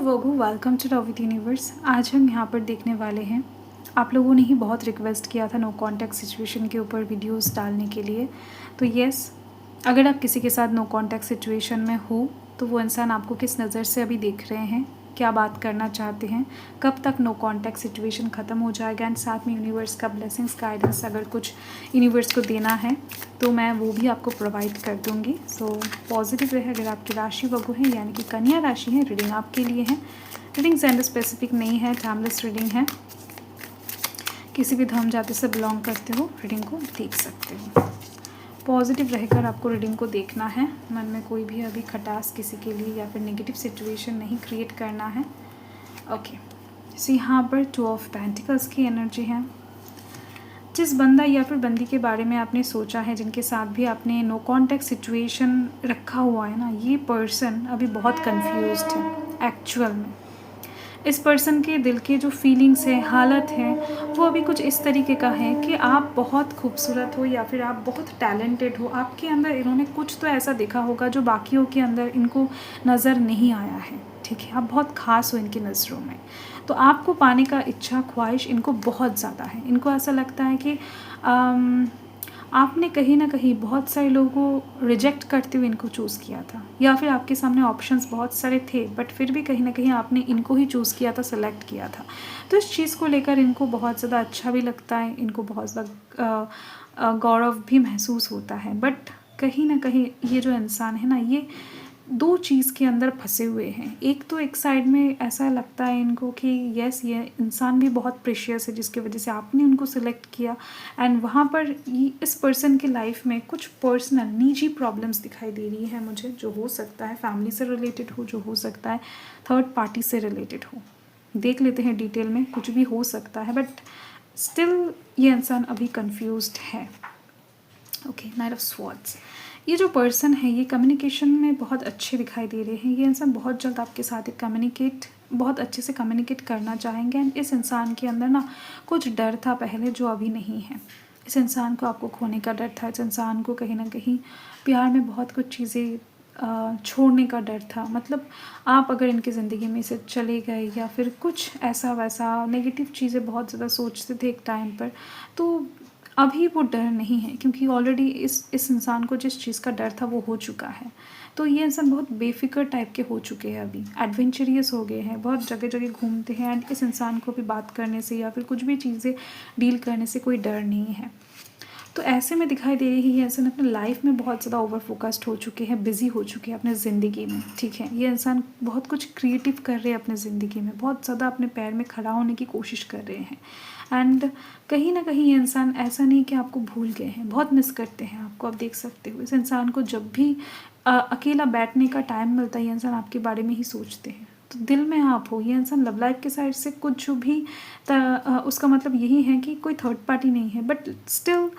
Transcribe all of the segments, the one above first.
वोगू, welcome to love with universe. आज हम यहाँ पर देखने वाले हैं, आप लोगों ने ही बहुत रिक्वेस्ट किया था नो कॉन्टैक्ट सिचुएशन के ऊपर वीडियोस डालने के लिए। तो यस, अगर आप किसी के साथ नो कॉन्टैक्ट सिचुएशन में हो तो वो इंसान आपको किस नज़र से अभी देख रहे हैं, क्या बात करना चाहते हैं, कब तक नो कॉन्टैक्ट सिचुएशन ख़त्म हो जाएगा, एंड साथ में यूनिवर्स का ब्लेसिंग्स गाइडेंस अगर कुछ यूनिवर्स को देना है तो मैं वो भी आपको प्रोवाइड कर दूंगी। सो पॉजिटिव रहे। अगर आपकी राशि वगु है यानी कि कन्या राशि है, रीडिंग आपके लिए है। रीडिंग जेंडर स्पेसिफिक नहीं है, टाइमलेस रीडिंग है। किसी भी धर्म जाति से बिलोंग करते हो रीडिंग को देख सकते हो। पॉजिटिव रहकर आपको रीडिंग को देखना है। मन में कोई भी अभी खटास किसी के लिए या फिर नेगेटिव सिचुएशन नहीं क्रिएट करना है। ओके, सो यहाँ पर 2 ऑफ पेंटिकल्स की एनर्जी है। जिस बंदा या फिर बंदी के बारे में आपने सोचा है, जिनके साथ भी आपने नो कॉन्टैक्ट सिचुएशन रखा हुआ है ना, ये पर्सन अभी बहुत कंफ्यूज्ड है। एक्चुअल में इस पर्सन के दिल के जो फीलिंग्स है, हालत है, वो अभी कुछ इस तरीके का है कि आप बहुत खूबसूरत हो या फिर आप बहुत टैलेंटेड हो। आपके अंदर इन्होंने कुछ तो ऐसा देखा होगा जो बाकियों के अंदर इनको नज़र नहीं आया है। ठीक है, आप बहुत ख़ास हो इनकी नज़रों में। तो आपको पाने का इच्छा ख्वाहिश इनको बहुत ज़्यादा है। इनको ऐसा लगता है कि आपने कहीं ना कहीं बहुत सारे लोगों को रिजेक्ट करते हुए इनको चूज़ किया था, या फिर आपके सामने ऑप्शंस बहुत सारे थे बट फिर भी कहीं ना कहीं आपने इनको ही चूज़ किया था, सेलेक्ट किया था। तो इस चीज़ को लेकर इनको बहुत ज़्यादा अच्छा भी लगता है, इनको बहुत ज़्यादा गौरव भी महसूस होता है। बट कहीं ना कहीं ये जो इंसान है ना, ये 2 चीज़ के अंदर फंसे हुए हैं। एक तो एक साइड में ऐसा लगता है इनको कि यस, ये इंसान भी बहुत प्रेशियस है जिसकी वजह से आपने उनको सिलेक्ट किया, एंड वहाँ पर इस पर्सन की लाइफ में कुछ पर्सनल निजी प्रॉब्लम्स दिखाई दे रही है मुझे, जो हो सकता है फैमिली से रिलेटेड हो, जो हो सकता है थर्ड पार्टी से रिलेटेड हो। देख लेते हैं डिटेल में, कुछ भी हो सकता है बट स्टिल ये इंसान अभी कन्फ्यूज्ड है। Okay, night of swords. ये जो पर्सन है ये कम्युनिकेशन में बहुत अच्छे दिखाई दे रहे हैं। ये इंसान बहुत जल्द आपके साथ बहुत अच्छे से कम्युनिकेट करना चाहेंगे। एंड इस इंसान के अंदर ना कुछ डर था पहले जो अभी नहीं है। इस इंसान को आपको खोने का डर था। इस इंसान को कहीं ना कहीं प्यार में बहुत कुछ चीज़ें छोड़ने का डर था। मतलब आप अगर इनकी ज़िंदगी में से चले गए या फिर कुछ ऐसा वैसा नेगेटिव चीज़ें बहुत ज़्यादा सोचते थे एक टाइम पर, तो अभी वो डर नहीं है, क्योंकि ऑलरेडी इस इंसान को जिस चीज़ का डर था वो हो चुका है। तो ये इंसान बहुत बेफिक्र टाइप के हो चुके हैं, अभी एडवेंचरियस हो गए हैं, बहुत जगह जगह घूमते हैं। एंड इस इंसान को भी बात करने से या फिर कुछ भी चीज़ें डील करने से कोई डर नहीं है। तो ऐसे में दिखाई दे रही है इंसान अपने लाइफ में बहुत ज़्यादा ओवर फोकस्ड हो चुके हैं, बिजी हो चुके हैं अपने ज़िंदगी में। ठीक है, ये इंसान बहुत कुछ क्रिएटिव कर रहे हैं अपने ज़िंदगी में, बहुत ज़्यादा अपने पैर में खड़ा होने की कोशिश कर रहे हैं। एंड कहीं ना कहीं ये इंसान ऐसा नहीं कि आपको भूल गए हैं, बहुत मिस करते हैं आपको। आप देख सकते हो इस इंसान को जब भी अकेला बैठने का टाइम मिलता है, ये इंसान आपके बारे में ही सोचते हैं। तो दिल में आप हो। ये इंसान लव लाइफ के साइड से कुछ भी उसका मतलब यही है कि कोई थर्ड पार्टी नहीं है, बट स्टिल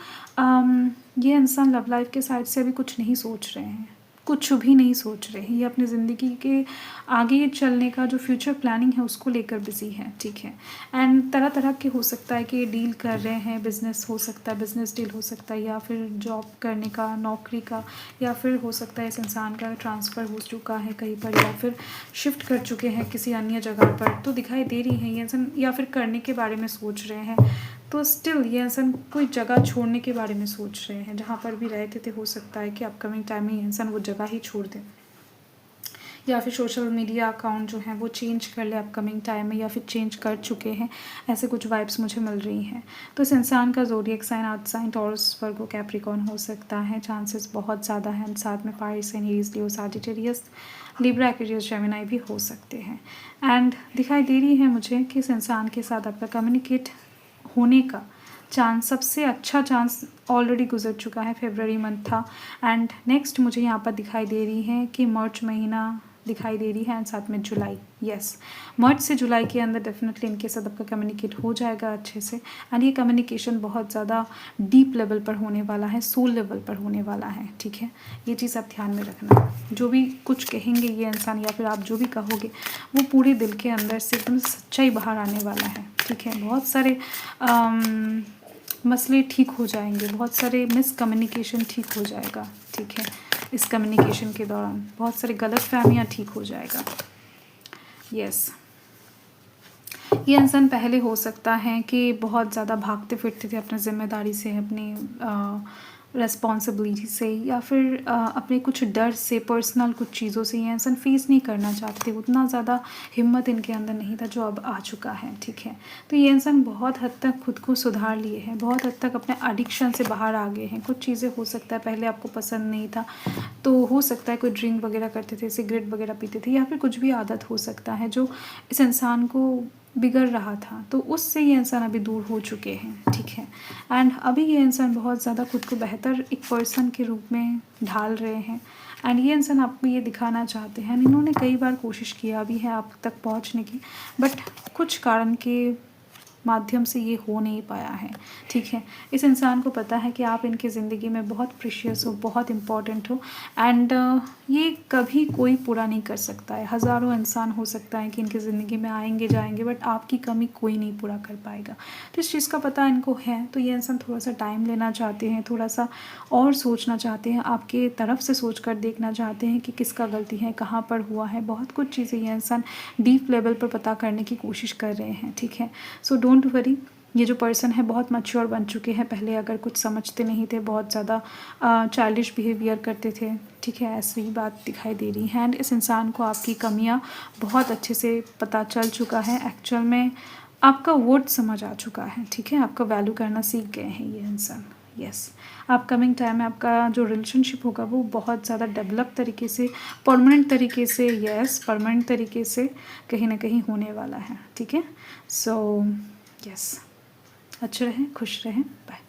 ये इंसान लव लाइफ के साइड से अभी कुछ नहीं सोच रहे हैं, कुछ भी नहीं सोच रहे हैं। ये अपनी ज़िंदगी के आगे चलने का जो फ्यूचर प्लानिंग है उसको लेकर बिजी है। ठीक है, एंड तरह तरह के हो सकता है कि डील कर रहे हैं, बिजनेस हो सकता है, बिजनेस डील हो सकता है, या फिर जॉब करने का, नौकरी का, या फिर हो सकता है इस इंसान का ट्रांसफ़र हो चुका है कहीं पर, या फिर शिफ्ट कर चुके हैं किसी अन्य जगह पर। तो दिखाई दे रही है ये इंसान, या फिर करने के बारे में सोच रहे हैं। तो स्टिल ये इंसान कोई जगह छोड़ने के बारे में सोच रहे हैं, जहाँ पर भी रहते थे। हो सकता है कि अपकमिंग टाइम में ये इंसान वो जगह ही छोड़ दे, या फिर सोशल मीडिया अकाउंट जो है वो चेंज कर ले अपकमिंग टाइम में, या फिर चेंज कर चुके हैं। ऐसे कुछ वाइब्स मुझे मिल रही हैं। तो इस इंसान का zodiac sign, earth sign, Taurus, Virgo, Capricorn हो सकता है। चांसेस बहुत ज़्यादा हैं। साथ में Pisces, Aries, Leo, Sagittarius, Libra, Aquarius, Gemini भी हो सकते हैं। एंड दिखाई दे रही है मुझे कि इस इंसान के साथ आपका कम्युनिकेट होने का चांस, सबसे अच्छा चांस ऑलरेडी गुजर चुका है। फरवरी मंथ था, एंड नेक्स्ट मुझे यहाँ पर दिखाई दे रही है कि मार्च महीना दिखाई दे रही है, एंड साथ में जुलाई। यस, मार्च से जुलाई के अंदर डेफिनेटली इनके साथ आपका कम्युनिकेट हो जाएगा अच्छे से। एंड ये कम्युनिकेशन बहुत ज़्यादा डीप लेवल पर होने वाला है, सोल लेवल पर होने वाला है। ठीक है, ये चीज़ आप ध्यान में रखना। जो भी कुछ कहेंगे ये इंसान, या फिर आप जो भी कहोगे, वो पूरे दिल के अंदर से एकदम सच्चाई बाहर आने वाला है। ठीक है, बहुत सारे मसले ठीक हो जाएंगे, बहुत सारे मिसकम्युनिकेशन ठीक हो जाएगा। ठीक है, इस कम्युनिकेशन के दौरान बहुत सारी गलतफहमियां ठीक हो जाएगा। यस, ये इंसान पहले हो सकता है कि बहुत ज़्यादा भागते फिरते थे अपनी ज़िम्मेदारी से, अपनी रिस्पॉन्सिबिलिटी से, या फिर अपने कुछ डर से, पर्सनल कुछ चीज़ों से ये इंसान फेस नहीं करना चाहते थे। उतना ज़्यादा हिम्मत इनके अंदर नहीं था जो अब आ चुका है, ठीक है। तो ये इंसान बहुत हद तक खुद को सुधार लिए हैं, बहुत हद तक अपने एडिक्शन से बाहर आ गए हैं। कुछ चीज़ें हो सकता है पहले आपको पसंद नहीं था, तो हो सकता है कोई ड्रिंक वगैरह करते थे, सिगरेट वगैरह पीते थे, या फिर कुछ भी आदत हो सकता है जो इस इंसान को बिगड़ रहा था, तो उससे ये इंसान अभी दूर हो चुके हैं, ठीक है। एंड अभी ये इंसान बहुत ज़्यादा खुद को बेहतर एक पर्सन के रूप में ढाल रहे हैं। एंड ये इंसान आपको ये दिखाना चाहते हैं, इन्होंने कई बार कोशिश किया भी है आप तक पहुंचने की, बट कुछ कारण के माध्यम से ये हो नहीं पाया है, ठीक है। इस इंसान को पता है कि आप इनकी ज़िंदगी में बहुत प्रीशियस हो, बहुत इम्पॉर्टेंट हो, एंड ये कभी कोई पूरा नहीं कर सकता है। हज़ारों इंसान हो सकता है कि इनकी ज़िंदगी में आएंगे जाएंगे, बट आपकी कमी कोई नहीं पूरा कर पाएगा। तो इस चीज़ का पता इनको है, तो ये इंसान थोड़ा सा टाइम लेना चाहते हैं, थोड़ा सा और सोचना चाहते हैं, आपके तरफ से सोच कर देखना चाहते हैं कि किसका गलती है, कहाँ पर हुआ है। बहुत कुछ चीज़ें ये इंसान डीप लेवल पर पता करने की कोशिश कर रहे हैं, ठीक है। सो डोंट वरी, ये जो पर्सन है बहुत मैच्योर बन चुके हैं। पहले अगर कुछ समझते नहीं थे, बहुत ज़्यादा चाइल्डिश बिहेवियर करते थे, ठीक है, ऐसी बात दिखाई दे रही है। एंड इस इंसान को आपकी कमियां बहुत अच्छे से पता चल चुका है। एक्चुअल में आपका वर्थ समझ आ चुका है, ठीक है, आपका वैल्यू करना सीख गए हैं ये इंसान। यस, अपकमिंग टाइम में आपका जो रिलेशनशिप होगा वो बहुत ज़्यादा डेवलप तरीके से, परमानेंट तरीके से, यस परमानेंट तरीके से कहीं ना कहीं होने वाला है, ठीक है। सो यस, अच्छे रहें, खुश रहें, बाय।